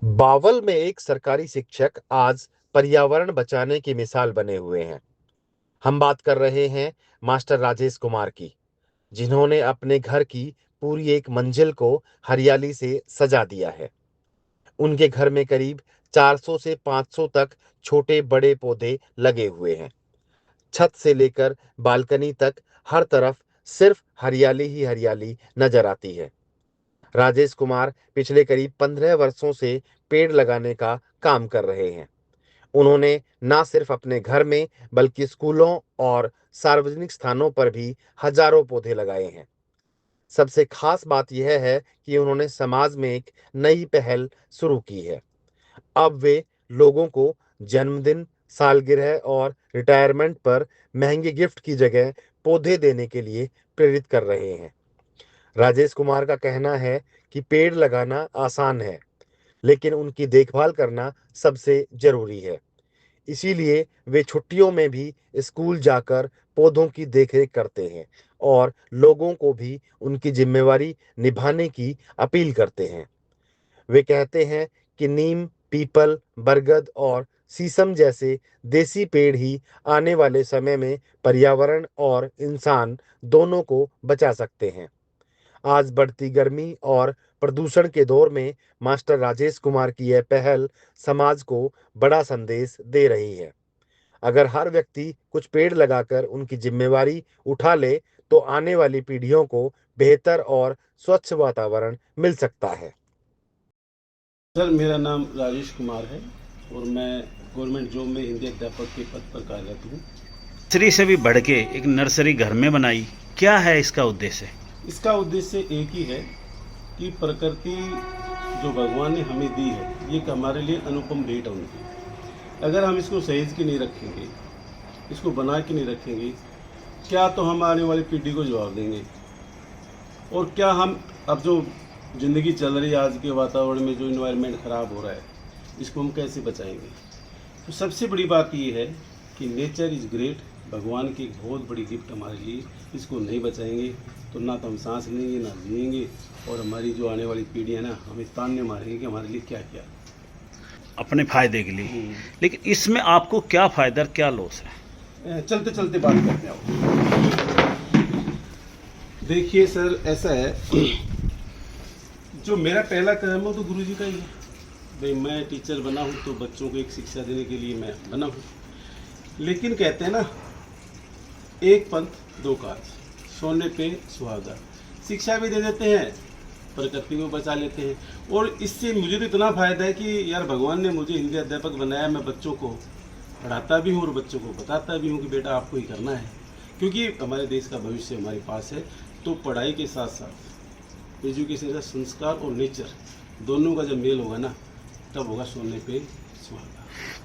बावल में एक सरकारी शिक्षक आज पर्यावरण बचाने की मिसाल बने हुए हैं। हम बात कर रहे हैं मास्टर राजेश कुमार की, जिन्होंने अपने घर की पूरी एक मंजिल को हरियाली से सजा दिया है। उनके घर में करीब 400 से 500 तक छोटे बड़े पौधे लगे हुए हैं। छत से लेकर बालकनी तक हर तरफ सिर्फ हरियाली ही हरियाली नजर आती है। राजेश कुमार पिछले करीब 15 वर्षों से पेड़ लगाने का काम कर रहे हैं। उन्होंने ना सिर्फ अपने घर में बल्कि स्कूलों और सार्वजनिक स्थानों पर भी हजारों पौधे लगाए हैं। सबसे खास बात यह है कि उन्होंने समाज में एक नई पहल शुरू की है। अब वे लोगों को जन्मदिन, सालगिरह और रिटायरमेंट पर महंगे गिफ्ट की जगह पौधे देने के लिए प्रेरित कर रहे हैं। राजेश कुमार का कहना है कि पेड़ लगाना आसान है, लेकिन उनकी देखभाल करना सबसे जरूरी है। इसीलिए वे छुट्टियों में भी स्कूल जाकर पौधों की देखरेख करते हैं और लोगों को भी उनकी जिम्मेवारी निभाने की अपील करते हैं। वे कहते हैं कि नीम, पीपल, बरगद और शीशम जैसे देसी पेड़ ही आने वाले समय में पर्यावरण और इंसान दोनों को बचा सकते हैं। आज बढ़ती गर्मी और प्रदूषण के दौर में मास्टर राजेश कुमार की यह पहल समाज को बड़ा संदेश दे रही है। अगर हर व्यक्ति कुछ पेड़ लगाकर उनकी जिम्मेवारी उठा ले, तो आने वाली पीढ़ियों को बेहतर और स्वच्छ वातावरण मिल सकता है। सर, मेरा नाम राजेश कुमार है और मैं गवर्नमेंट जॉब में हिंदी अध्यापक के पद पर कार्यरत हूँ। नर्सरी से भी बढ़ के एक नर्सरी घर में बनाई, क्या है इसका उद्देश्य? इसका उद्देश्य एक ही है कि प्रकृति जो भगवान ने हमें दी है, ये हमारे लिए अनुपम भेंट है उनकी। अगर हम इसको सहेज के नहीं रखेंगे, इसको बना के नहीं रखेंगे, क्या तो हम आने वाली पीढ़ी को जवाब देंगे, और क्या हम अब जो ज़िंदगी चल रही है आज के वातावरण में, जो इन्वायरमेंट ख़राब हो रहा है, इसको हम कैसे बचाएंगे। तो सबसे बड़ी बात ये है कि नेचर इज़ ग्रेट, भगवान की एक बहुत बड़ी गिफ्ट हमारे लिए। इसको नहीं बचाएंगे तो ना तो हम सांस लेंगे, ना जिएंगे, और हमारी जो आने वाली पीढ़ी है ना, हमें ताने मारेंगे कि हमारे लिए क्या क्या अपने फायदे के लिए। लेकिन इसमें आपको क्या फायदा और क्या लॉस है? चलते चलते बात करते हैं। देखिए सर, ऐसा है, जो मेरा पहला कदम है वो तो गुरुजी का ही है। भाई, मैं टीचर बना हूँ तो बच्चों को एक शिक्षा देने के लिए मैं बना हूँ। लेकिन कहते हैं ना, एक पंथ दो काज, सोने पे सुहागा। शिक्षा भी दे देते हैं, प्रकृति को बचा लेते हैं, और इससे मुझे तो इतना फ़ायदा है कि यार भगवान ने मुझे हिंदी अध्यापक बनाया। मैं बच्चों को पढ़ाता भी हूँ और बच्चों को बताता भी हूँ कि बेटा आपको ही करना है, क्योंकि हमारे देश का भविष्य हमारे पास है। तो पढ़ाई के साथ साथ एजुकेशन का संस्कार और नेचर दोनों का जब मेल होगा ना, तब होगा सोने पे सुहागा।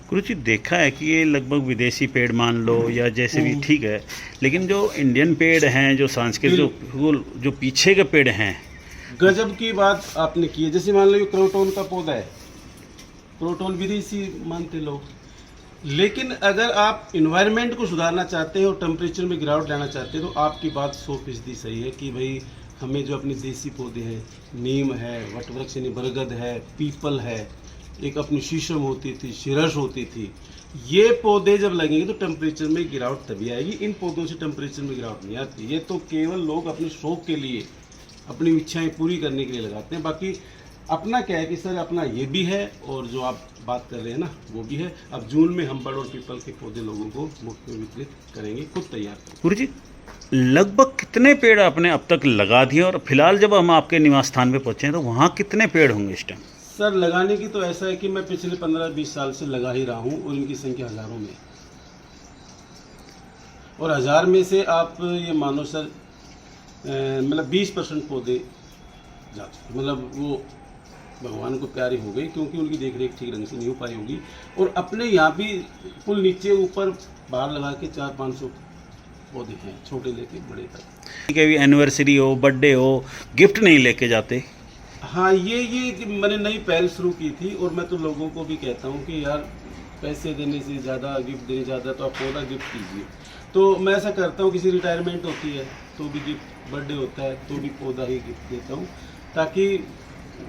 गुरुजी, देखा है कि ये लगभग विदेशी पेड़ मान लो या जैसे भी ठीक है, लेकिन जो इंडियन पेड़ हैं, जो सांस्कृतिक जो पीछे के पेड़ हैं, गजब की बात आपने की है। जैसे मान लो ये क्रोटोन का पौधा है, क्रोटोन विदेशी मानते लोग, लेकिन अगर आप इन्वायरमेंट को सुधारना चाहते हैं और टेम्परेचर में गिरावट लाना चाहते हैं, तो आपकी बात 100% सही है कि भाई हमें जो अपने देसी पौधे हैं, नीम है, वटवृक्ष यानी बरगद है, पीपल है, एक अपनी शीशम होती थी, शिरस होती थी, ये पौधे जब लगेंगे तो टेम्परेचर में गिरावट तभी आएगी। इन पौधों से टेम्परेचर में गिरावट नहीं आती। ये तो केवल लोग अपने शौक के लिए, अपनी इच्छाएं पूरी करने के लिए लगाते हैं। बाकी अपना क्या है कि सर, अपना ये भी है और जो आप बात कर रहे हैं ना, वो भी है। अब जून में हम बड़ और पीपल के पौधे लोगों को मुफ्त में वितरित करेंगे, खुद तैयार करेंगे। गुरुजी, लगभग कितने पेड़ आपने अब तक लगा दिए, और फिलहाल जब हम आपके निवास स्थान पे पहुंचे हैं तो वहाँ कितने पेड़ होंगे इस टाइम? सर, लगाने की तो ऐसा है कि मैं पिछले 15-20 साल से लगा ही रहा हूँ, और इनकी संख्या हज़ारों में, और 1000 में से आप ये मानो सर, मतलब 20% पौधे जाते, मतलब वो भगवान को प्यारी हो गई, क्योंकि उनकी देखरेख ठीक ढंग से नहीं हो पाई होगी। और अपने यहाँ भी पुल नीचे ऊपर बाहर लगा के 400-500 पौधे हैं, छोटे लेके बड़े तक। कभी एनिवर्सरी हो, बर्थडे हो, गिफ्ट नहीं लेके जाते? हाँ, ये मैंने नई पहल शुरू की थी, और मैं तो लोगों को भी कहता हूँ कि यार पैसे देने से ज़्यादा, गिफ्ट देने ज़्यादा, तो आप पौधा गिफ्ट कीजिए। तो मैं ऐसा करता हूँ, किसी रिटायरमेंट होती है तो भी गिफ्ट, बर्थडे होता है तो भी पौधा ही गिफ्ट देता हूँ, ताकि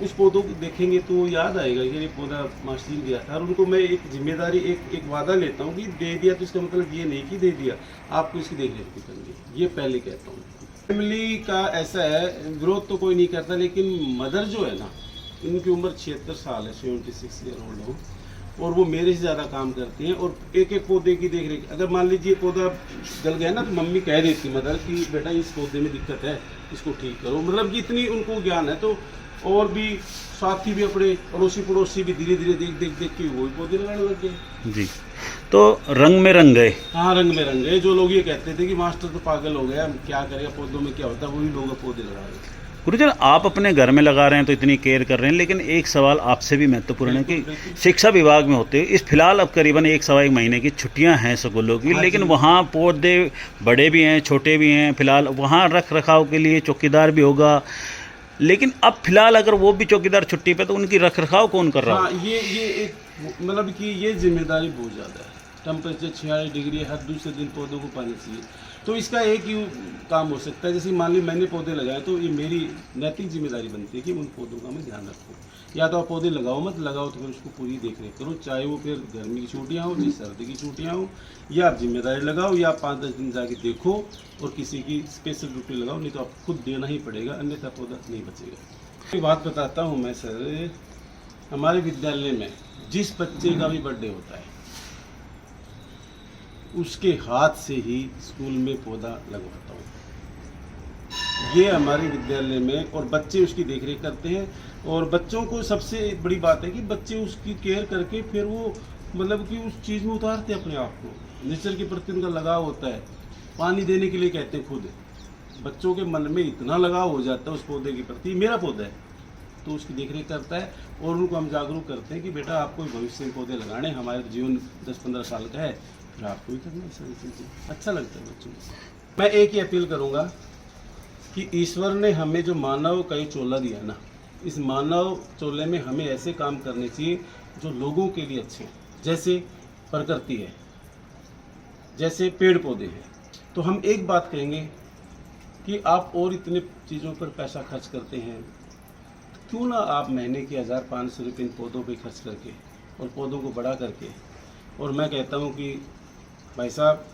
उस पौधों को देखेंगे तो याद आएगा कि ये पौधा मास्टर जी ने दिया था, और उनको मैं एक जिम्मेदारी एक वादा लेता हूँ कि दे दिया तो इसका मतलब ये नहीं कि दे दिया, आपको इसकी देख रेख भी करनी है, ये पहले कहता हूँ। फैमिली का ऐसा है, विरोध तो कोई नहीं करता, लेकिन मदर जो है ना, इनकी उम्र 76 साल है, 76 ईयर ओल्ड हो, और वो मेरे से ज़्यादा काम करती हैं, और एक एक पौधे की देख रेख। अगर मान लीजिए पौधा गल गया ना, तो मम्मी कह देती मदर कि बेटा इस पौधे में दिक्कत है, इसको ठीक करो, मतलब कि इतनी उनको ज्ञान है। तो और भी साथी भी, अपने अड़ोसी पड़ोसी भी धीरे धीरे देख देख के वही पौधे लगाने लग गए। जी, तो रंग में रंग गए। हाँ, रंग में रंग गए। जो लोग ये कहते थे कि मास्टर तो पागल हो गया, क्या करेगा, पौधों में क्या होता है, वही लोग पौधे लगा रहे हैं। गुरुजन, आप अपने घर में लगा रहे हैं तो इतनी केयर कर रहे हैं, लेकिन एक सवाल आपसे भी महत्वपूर्ण है कि शिक्षा विभाग में होते इस फिलहाल अब करीबन 1-1.25 महीने की छुट्टियां हैं स्कूलों की, हाँ लेकिन जी। वहाँ पौधे बड़े भी हैं, छोटे भी हैं, फिलहाल वहाँ रख रखाव के लिए चौकीदार भी होगा, लेकिन अब फिलहाल अगर वो भी चौकीदार छुट्टी पे तो उनकी रख रखाव कौन कर रहा हाँ, हो? ये एक मतलब कि ये जिम्मेदारी बहुत ज़्यादा है। टेम्परेचर 46 डिग्री है, हर दूसरे दिन पौधों को पानी चाहिए। तो इसका एक ही काम हो सकता है, जैसे मान ली मैंने पौधे लगाए तो ये मेरी नैतिक जिम्मेदारी बनती है कि उन पौधों का मैं ध्यान रखूँ। या तो आप पौधे लगाओ, मत लगाओ तो फिर उसको पूरी देख रेख करो, चाहे वो फिर गर्मी की छुट्टियाँ हो, चाहे सर्दी की छुट्टियाँ हो, या आप जिम्मेदारी लगाओ, या 5-10 दिन जाके देखो और किसी की स्पेशल ड्यूटी लगाओ, नहीं तो आपको खुद देना ही पड़ेगा, अन्यथा पौधा नहीं बचेगा। एक बात बताता हूँ मैं सर, हमारे विद्यालय में जिस बच्चे का भी बर्थडे होता है उसके हाथ से ही स्कूल में पौधा लगवाता हूँ। ये हमारे विद्यालय में, और बच्चे उसकी देखरेख करते हैं। और बच्चों को सबसे बड़ी बात है कि बच्चे उसकी केयर करके फिर वो मतलब कि उस चीज़ में उतारते हैं अपने आप को। नेचर के प्रति उनका लगाव होता है, पानी देने के लिए कहते हैं खुद। बच्चों के मन में इतना लगाव हो जाता है उस पौधे के प्रति, मेरा पौधा है तो उसकी देखरेख करता है, और उनको हम जागरूक करते हैं कि बेटा आपको भविष्य में पौधे लगाने, हमारे जीवन 10-15 साल का है, फिर आपको ही करना है सारी चीज़ें। अच्छा लगता है बच्चों को। मैं एक ही अपील करूँगा कि ईश्वर ने हमें जो मानव का ये चोला दिया ना, इस मानव चोले में हमें ऐसे काम करने चाहिए जो लोगों के लिए अच्छे हैं। जैसे प्रकृति है, जैसे पेड़ पौधे हैं, तो हम एक बात कहेंगे कि आप और इतने चीज़ों पर पैसा खर्च करते हैं, क्यों ना आप महीने के 1500 रुपये इन पौधों पे खर्च करके और पौधों को बड़ा करके। और मैं कहता हूँ कि भाई साहब,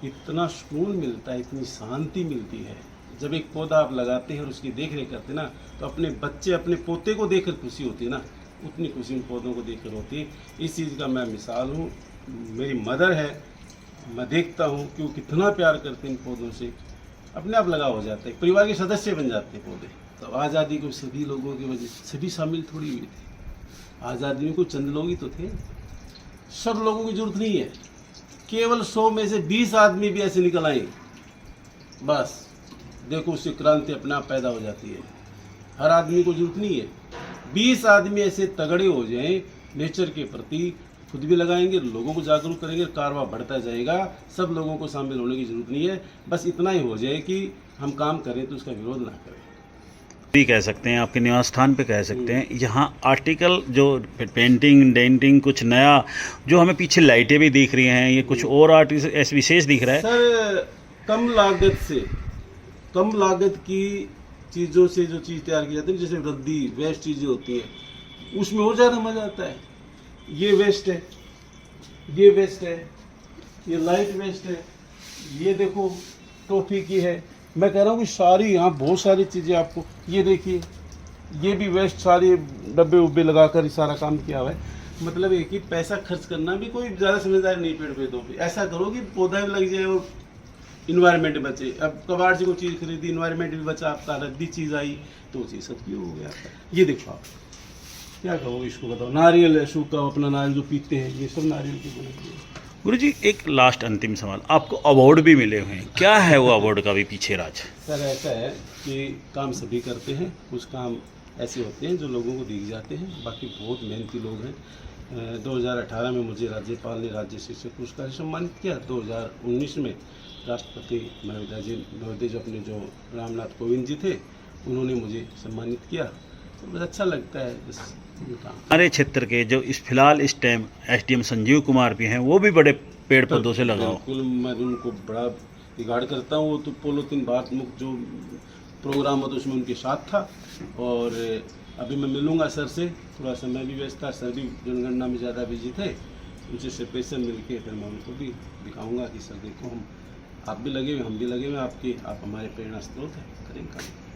इतना सुकून मिलता है, इतनी शांति मिलती है जब एक पौधा आप लगाते हैं और उसकी देख रेख करते ना, तो अपने बच्चे अपने पोते को देखकर खुशी होती है ना, उतनी खुशी उन पौधों को देखकर होती है। इस चीज़ का मैं मिसाल हूँ। मेरी मदर है, मैं देखता हूँ कि वो कितना प्यार करते हैं इन पौधों से, अपने आप लगा हो जाता है, परिवार के सदस्य बन जाते हैं पौधे। तो आज़ादी को सभी लोगों की वजह से सभी शामिल थोड़ी हुए थे। आज़ादी में कोई चंद लोग ही तो थे, सब लोगों की जरूरत नहीं है। केवल 100 में से 20 आदमी भी ऐसे निकल आए, बस देखो उससे क्रांति अपने आप पैदा हो जाती है। हर आदमी को जरूरत नहीं है, 20 आदमी ऐसे तगड़े हो जाएं नेचर के प्रति, खुद भी लगाएंगे, लोगों को जागरूक करेंगे, कारवा बढ़ता जाएगा। सब लोगों को शामिल होने की जरूरत नहीं है, बस इतना ही हो जाए कि हम काम करें तो उसका विरोध ना करें। भी कह सकते हैं, आपके निवास स्थान पे कह सकते हैं। यहाँ आर्टिकल जो पेंटिंग डेंटिंग कुछ नया, जो हमें पीछे लाइटें भी दिख रही हैं, ये कुछ और आर्ट ऐसे विशेष दिख रहा है सर। कम लागत से, कम लागत की चीज़ों से जो चीज़ तैयार की जाती है, जैसे रद्दी वेस्ट चीज़ें होती हैं, उसमें और ज़्यादा मज़ा आता है। ये वेस्ट है, ये वेस्ट है, ये लाइट वेस्ट है, ये देखो टॉफी की है। मैं कह रहा हूँ कि सारी यहाँ बहुत सारी चीज़ें आपको, ये देखिए ये भी वेस्ट, सारे डब्बे उब्बे लगाकर सारा काम किया हुआ है। मतलब एक ही पैसा खर्च करना भी कोई ज़्यादा समझदार नहीं पेड़ पौधों पे। ऐसा करो कि पौधा भी लग जाए और इन्वायरमेंट बचे। अब कबाड़ से कोई चीज़ खरीदी, इन्वायरमेंट भी बचा आपका, रद्दी चीज़ आई तो वो चीज़ सबकी हो गया आपका। ये देखो आप क्या कहो इसको, बताओ। नारियल है सूखा, अपना नारियल जो पीते हैं, ये सब नारियल के बने हुए हैं। गुरुजी, एक लास्ट अंतिम सवाल, आपको अवार्ड भी मिले हुए हैं, क्या है वो अवार्ड का भी पीछे राज? सर ऐसा है कि काम सभी करते हैं, कुछ काम ऐसे होते हैं जो लोगों को दिख जाते हैं, बाकी बहुत मेहनती लोग हैं। 2018 में मुझे राज्यपाल ने राज्य शिक्षक पुरस्कार से सम्मानित किया। 2019 में राष्ट्रपति महोदय जो अपने जो रामनाथ कोविंद जी थे, उन्होंने मुझे सम्मानित किया। तो बस अच्छा लगता है बस काम। हमारे क्षेत्र के जो इस फिलहाल इस टाइम एसडीएम संजीव कुमार भी हैं, वो भी बड़े पेड़ पौधों से लगाओ। बिल्कुल, मैं उनको बड़ा रिगार्ड करता हूँ। वो तो पोलोथीन भारत मुक्त जो प्रोग्राम होता है उसमें उनके साथ था, और अभी मैं मिलूंगा सर से, थोड़ा समय भी व्यस्त था, सर भी जनगणना में ज़्यादा बिजी थे, उनसे सेपरेशन मिलके फिर मैं उनको भी दिखाऊंगा कि सर देखो हम आप भी लगे हुए, हम भी लगे हुए आपके, आप हमारे प्रेरणा स्रोत हैं, करेंगे काम।